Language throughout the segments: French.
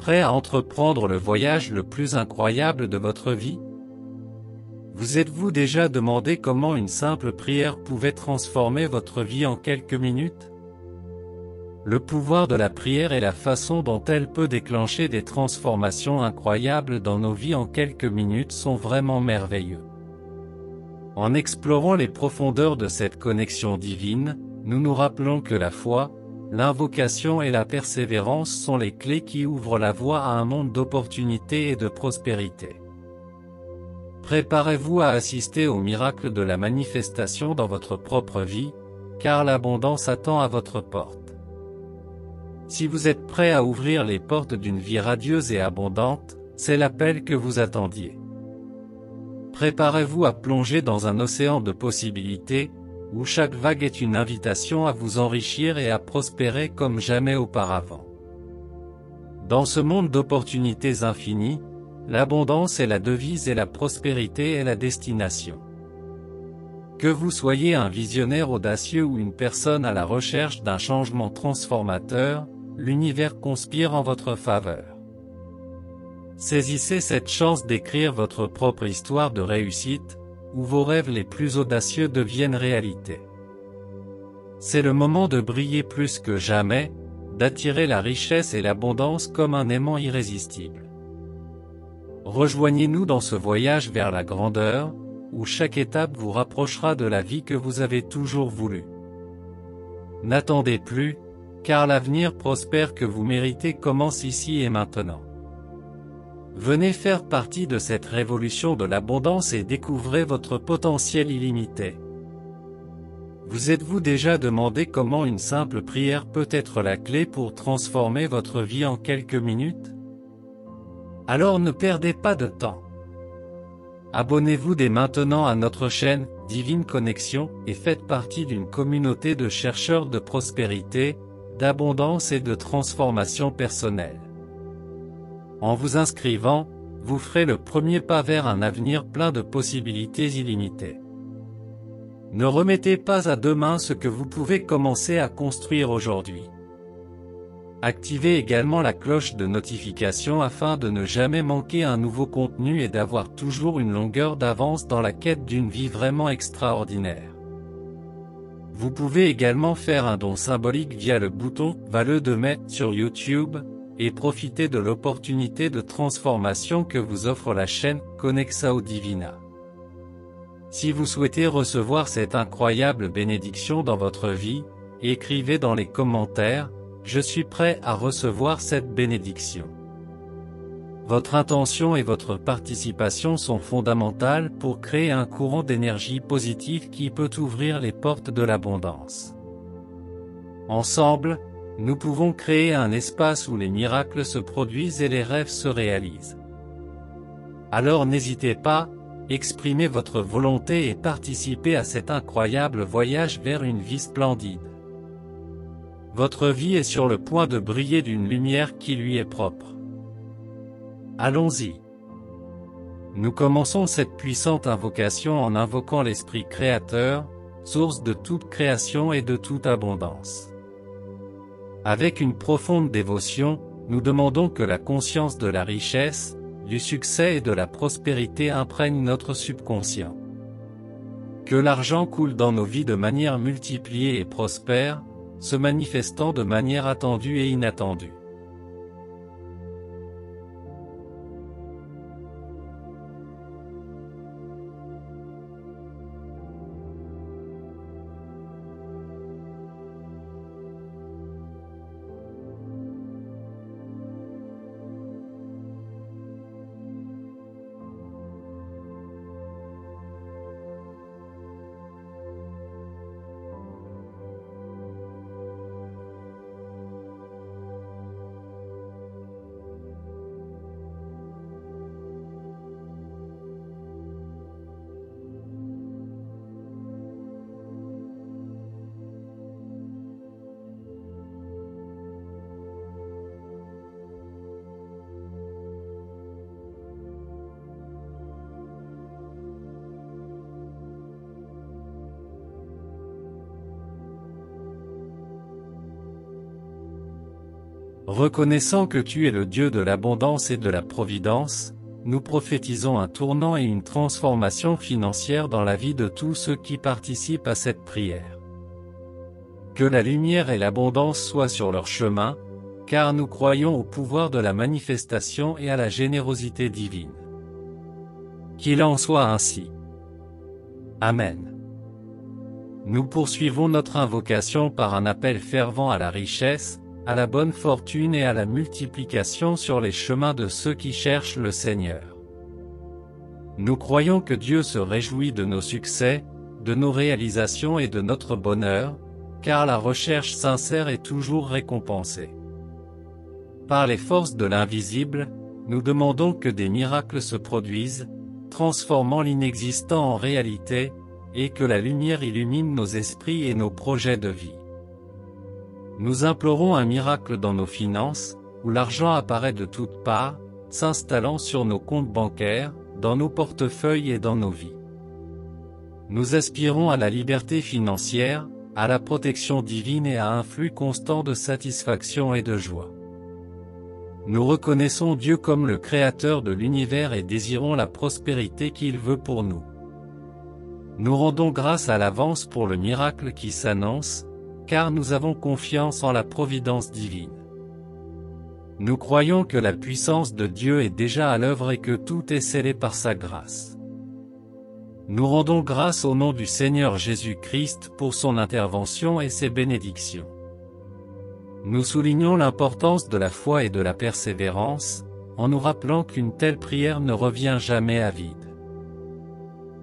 prêt à entreprendre le voyage le plus incroyable de votre vie? Vous êtes-vous déjà demandé comment une simple prière pouvait transformer votre vie en quelques minutes? Le pouvoir de la prière et la façon dont elle peut déclencher des transformations incroyables dans nos vies en quelques minutes sont vraiment merveilleux. En explorant les profondeurs de cette connexion divine, nous nous rappelons que la foi, l'invocation et la persévérance sont les clés qui ouvrent la voie à un monde d'opportunités et de prospérité. Préparez-vous à assister au miracle de la manifestation dans votre propre vie, car l'abondance attend à votre porte. Si vous êtes prêt à ouvrir les portes d'une vie radieuse et abondante, c'est l'appel que vous attendiez. Préparez-vous à plonger dans un océan de possibilités, où chaque vague est une invitation à vous enrichir et à prospérer comme jamais auparavant. Dans ce monde d'opportunités infinies, l'abondance est la devise et la prospérité est la destination. Que vous soyez un visionnaire audacieux ou une personne à la recherche d'un changement transformateur, l'univers conspire en votre faveur. Saisissez cette chance d'écrire votre propre histoire de réussite, où vos rêves les plus audacieux deviennent réalité. C'est le moment de briller plus que jamais, d'attirer la richesse et l'abondance comme un aimant irrésistible. Rejoignez-nous dans ce voyage vers la grandeur, où chaque étape vous rapprochera de la vie que vous avez toujours voulu. N'attendez plus, car l'avenir prospère que vous méritez commence ici et maintenant. Venez faire partie de cette révolution de l'abondance et découvrez votre potentiel illimité. Vous êtes-vous déjà demandé comment une simple prière peut être la clé pour transformer votre vie en quelques minutes? Alors ne perdez pas de temps. Abonnez-vous dès maintenant à notre chaîne Divine Connexion et faites partie d'une communauté de chercheurs de prospérité, d'abondance et de transformation personnelle. En vous inscrivant, vous ferez le premier pas vers un avenir plein de possibilités illimitées. Ne remettez pas à demain ce que vous pouvez commencer à construire aujourd'hui. Activez également la cloche de notification afin de ne jamais manquer un nouveau contenu et d'avoir toujours une longueur d'avance dans la quête d'une vie vraiment extraordinaire. Vous pouvez également faire un don symbolique via le bouton « Vale de mai » sur YouTube, et profiter de l'opportunité de transformation que vous offre la chaîne Conexão Divina. Si vous souhaitez recevoir cette incroyable bénédiction dans votre vie, écrivez dans les commentaires « Je suis prêt à recevoir cette bénédiction ». Votre intention et votre participation sont fondamentales pour créer un courant d'énergie positive qui peut ouvrir les portes de l'abondance. Ensemble, nous pouvons créer un espace où les miracles se produisent et les rêves se réalisent. Alors n'hésitez pas, exprimez votre volonté et participez à cet incroyable voyage vers une vie splendide. Votre vie est sur le point de briller d'une lumière qui lui est propre. Allons-y. Nous commençons cette puissante invocation en invoquant l'Esprit Créateur, source de toute création et de toute abondance. Avec une profonde dévotion, nous demandons que la conscience de la richesse, du succès et de la prospérité imprègne notre subconscient. Que l'argent coule dans nos vies de manière multipliée et prospère, se manifestant de manière attendue et inattendue. Reconnaissant que tu es le Dieu de l'abondance et de la providence, nous prophétisons un tournant et une transformation financière dans la vie de tous ceux qui participent à cette prière. Que la lumière et l'abondance soient sur leur chemin, car nous croyons au pouvoir de la manifestation et à la générosité divine. Qu'il en soit ainsi. Amen. Nous poursuivons notre invocation par un appel fervent à la richesse, à la bonne fortune et à la multiplication sur les chemins de ceux qui cherchent le Seigneur. Nous croyons que Dieu se réjouit de nos succès, de nos réalisations et de notre bonheur, car la recherche sincère est toujours récompensée. Par les forces de l'invisible, nous demandons que des miracles se produisent, transformant l'inexistant en réalité, et que la lumière illumine nos esprits et nos projets de vie. Nous implorons un miracle dans nos finances, où l'argent apparaît de toutes parts, s'installant sur nos comptes bancaires, dans nos portefeuilles et dans nos vies. Nous aspirons à la liberté financière, à la protection divine et à un flux constant de satisfaction et de joie. Nous reconnaissons Dieu comme le Créateur de l'univers et désirons la prospérité qu'il veut pour nous. Nous rendons grâce à l'avance pour le miracle qui s'annonce, car nous avons confiance en la providence divine. Nous croyons que la puissance de Dieu est déjà à l'œuvre et que tout est scellé par sa grâce. Nous rendons grâce au nom du Seigneur Jésus-Christ pour son intervention et ses bénédictions. Nous soulignons l'importance de la foi et de la persévérance, en nous rappelant qu'une telle prière ne revient jamais à vide.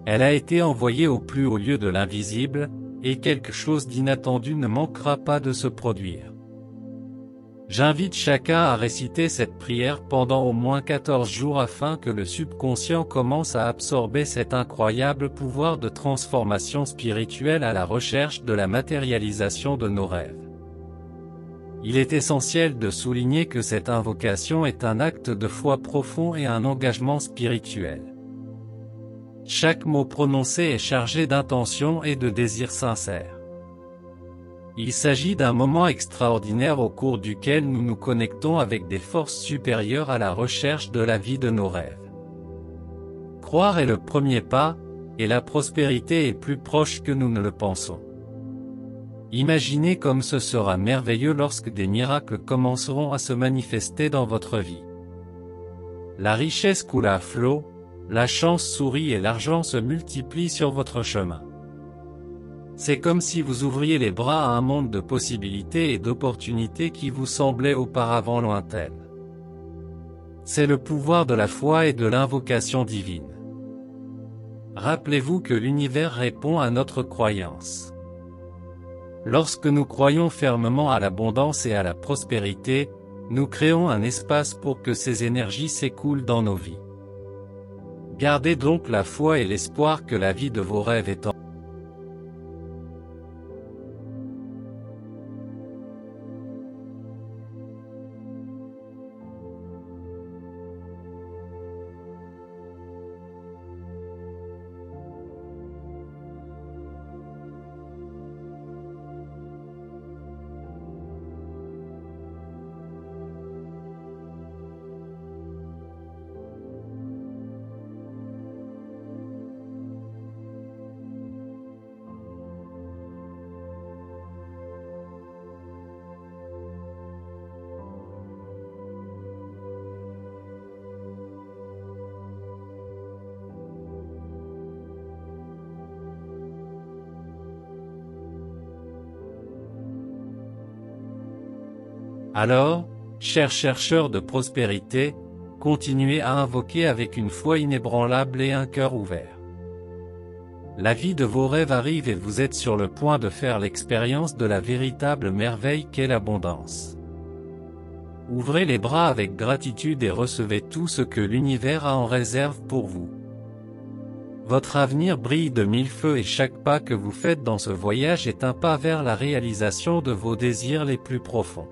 Elle a été envoyée au plus haut lieu de l'invisible, et quelque chose d'inattendu ne manquera pas de se produire. J'invite chacun à réciter cette prière pendant au moins 14 jours afin que le subconscient commence à absorber cet incroyable pouvoir de transformation spirituelle à la recherche de la matérialisation de nos rêves. Il est essentiel de souligner que cette invocation est un acte de foi profond et un engagement spirituel. Chaque mot prononcé est chargé d'intention et de désir sincère. Il s'agit d'un moment extraordinaire au cours duquel nous nous connectons avec des forces supérieures à la recherche de la vie de nos rêves. Croire est le premier pas, et la prospérité est plus proche que nous ne le pensons. Imaginez comme ce sera merveilleux lorsque des miracles commenceront à se manifester dans votre vie. La richesse coule à flot, la chance sourit et l'argent se multiplie sur votre chemin. C'est comme si vous ouvriez les bras à un monde de possibilités et d'opportunités qui vous semblaient auparavant lointaines. C'est le pouvoir de la foi et de l'invocation divine. Rappelez-vous que l'univers répond à notre croyance. Lorsque nous croyons fermement à l'abondance et à la prospérité, nous créons un espace pour que ces énergies s'écoulent dans nos vies. Gardez donc la foi et l'espoir que la vie de vos rêves est en Alors, chers chercheurs de prospérité, continuez à invoquer avec une foi inébranlable et un cœur ouvert. La vie de vos rêves arrive et vous êtes sur le point de faire l'expérience de la véritable merveille qu'est l'abondance. Ouvrez les bras avec gratitude et recevez tout ce que l'univers a en réserve pour vous. Votre avenir brille de mille feux et chaque pas que vous faites dans ce voyage est un pas vers la réalisation de vos désirs les plus profonds.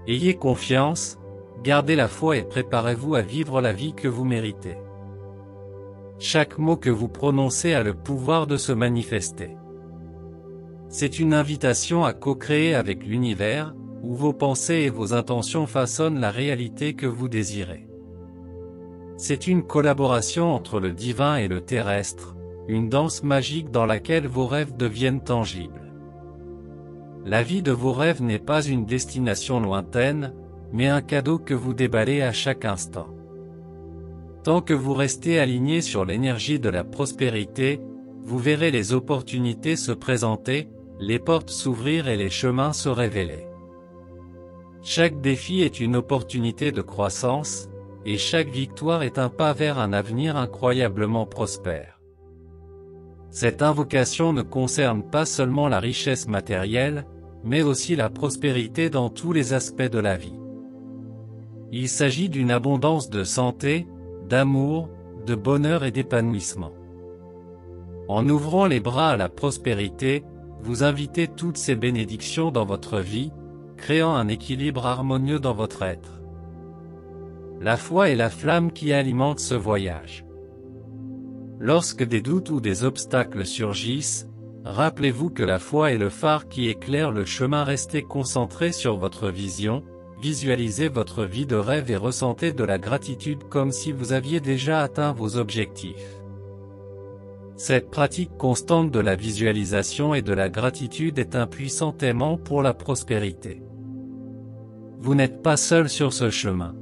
Ayez confiance, gardez la foi et préparez-vous à vivre la vie que vous méritez. Chaque mot que vous prononcez a le pouvoir de se manifester. C'est une invitation à co-créer avec l'univers, où vos pensées et vos intentions façonnent la réalité que vous désirez. C'est une collaboration entre le divin et le terrestre, une danse magique dans laquelle vos rêves deviennent tangibles. La vie de vos rêves n'est pas une destination lointaine, mais un cadeau que vous déballez à chaque instant. Tant que vous restez aligné sur l'énergie de la prospérité, vous verrez les opportunités se présenter, les portes s'ouvrir et les chemins se révéler. Chaque défi est une opportunité de croissance, et chaque victoire est un pas vers un avenir incroyablement prospère. Cette invocation ne concerne pas seulement la richesse matérielle, mais aussi la prospérité dans tous les aspects de la vie. Il s'agit d'une abondance de santé, d'amour, de bonheur et d'épanouissement. En ouvrant les bras à la prospérité, vous invitez toutes ces bénédictions dans votre vie, créant un équilibre harmonieux dans votre être. La foi est la flamme qui alimente ce voyage. Lorsque des doutes ou des obstacles surgissent, rappelez-vous que la foi est le phare qui éclaire le chemin. Restez concentré sur votre vision, visualisez votre vie de rêve et ressentez de la gratitude comme si vous aviez déjà atteint vos objectifs. Cette pratique constante de la visualisation et de la gratitude est un puissant aimant pour la prospérité. Vous n'êtes pas seul sur ce chemin.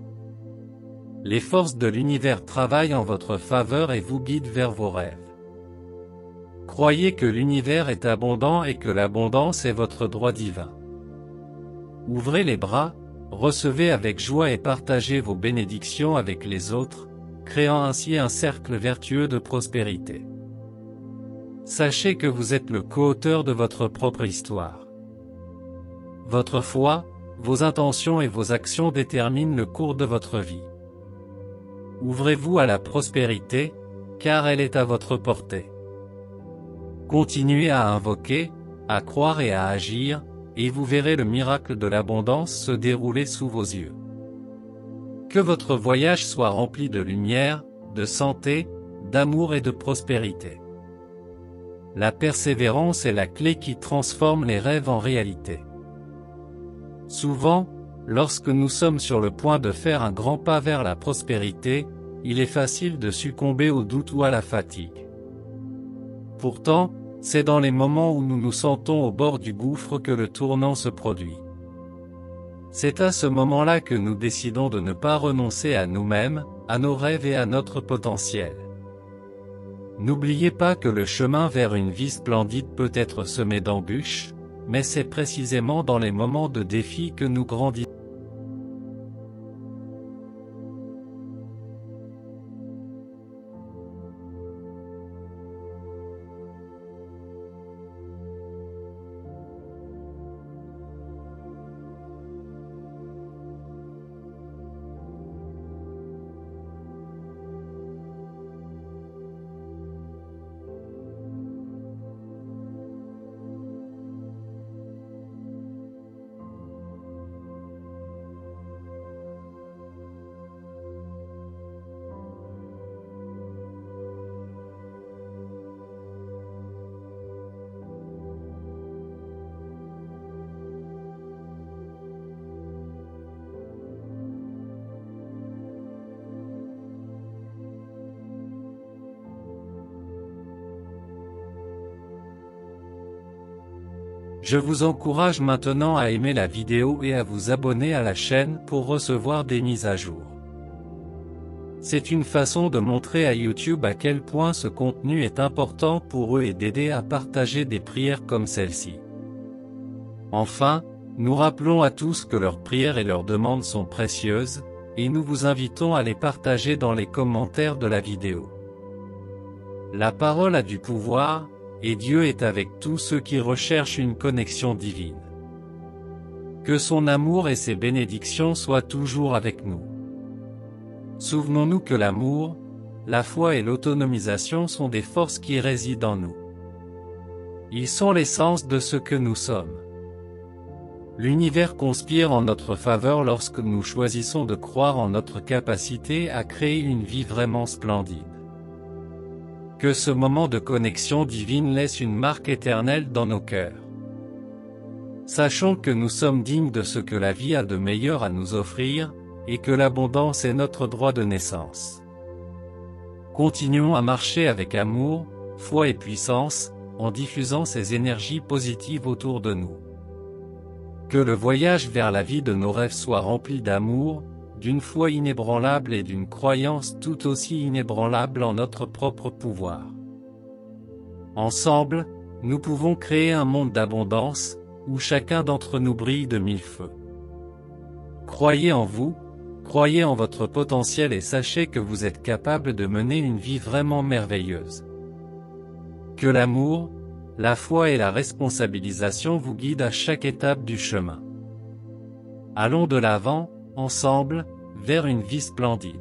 Les forces de l'univers travaillent en votre faveur et vous guident vers vos rêves. Croyez que l'univers est abondant et que l'abondance est votre droit divin. Ouvrez les bras, recevez avec joie et partagez vos bénédictions avec les autres, créant ainsi un cercle vertueux de prospérité. Sachez que vous êtes le co-auteur de votre propre histoire. Votre foi, vos intentions et vos actions déterminent le cours de votre vie. Ouvrez-vous à la prospérité, car elle est à votre portée. Continuez à invoquer, à croire et à agir, et vous verrez le miracle de l'abondance se dérouler sous vos yeux. Que votre voyage soit rempli de lumière, de santé, d'amour et de prospérité. La persévérance est la clé qui transforme les rêves en réalité. Souvent, lorsque nous sommes sur le point de faire un grand pas vers la prospérité, il est facile de succomber au doute ou à la fatigue. Pourtant, c'est dans les moments où nous nous sentons au bord du gouffre que le tournant se produit. C'est à ce moment-là que nous décidons de ne pas renoncer à nous-mêmes, à nos rêves et à notre potentiel. N'oubliez pas que le chemin vers une vie splendide peut être semé d'embûches, mais c'est précisément dans les moments de défi que nous grandissons. Je vous encourage maintenant à aimer la vidéo et à vous abonner à la chaîne pour recevoir des mises à jour. C'est une façon de montrer à YouTube à quel point ce contenu est important pour eux et d'aider à partager des prières comme celle-ci. Enfin, nous rappelons à tous que leurs prières et leurs demandes sont précieuses, et nous vous invitons à les partager dans les commentaires de la vidéo. La parole a du pouvoir, et Dieu est avec tous ceux qui recherchent une connexion divine. Que son amour et ses bénédictions soient toujours avec nous. Souvenons-nous que l'amour, la foi et l'autonomisation sont des forces qui résident en nous. Ils sont l'essence de ce que nous sommes. L'univers conspire en notre faveur lorsque nous choisissons de croire en notre capacité à créer une vie vraiment splendide. Que ce moment de connexion divine laisse une marque éternelle dans nos cœurs. Sachons que nous sommes dignes de ce que la vie a de meilleur à nous offrir, et que l'abondance est notre droit de naissance. Continuons à marcher avec amour, foi et puissance, en diffusant ces énergies positives autour de nous. Que le voyage vers la vie de nos rêves soit rempli d'amour, d'une foi inébranlable et d'une croyance tout aussi inébranlable en notre propre pouvoir. Ensemble, nous pouvons créer un monde d'abondance, où chacun d'entre nous brille de mille feux. Croyez en vous, croyez en votre potentiel et sachez que vous êtes capable de mener une vie vraiment merveilleuse. Que l'amour, la foi et la responsabilisation vous guident à chaque étape du chemin. Allons de l'avant, ensemble, vers une vie splendide.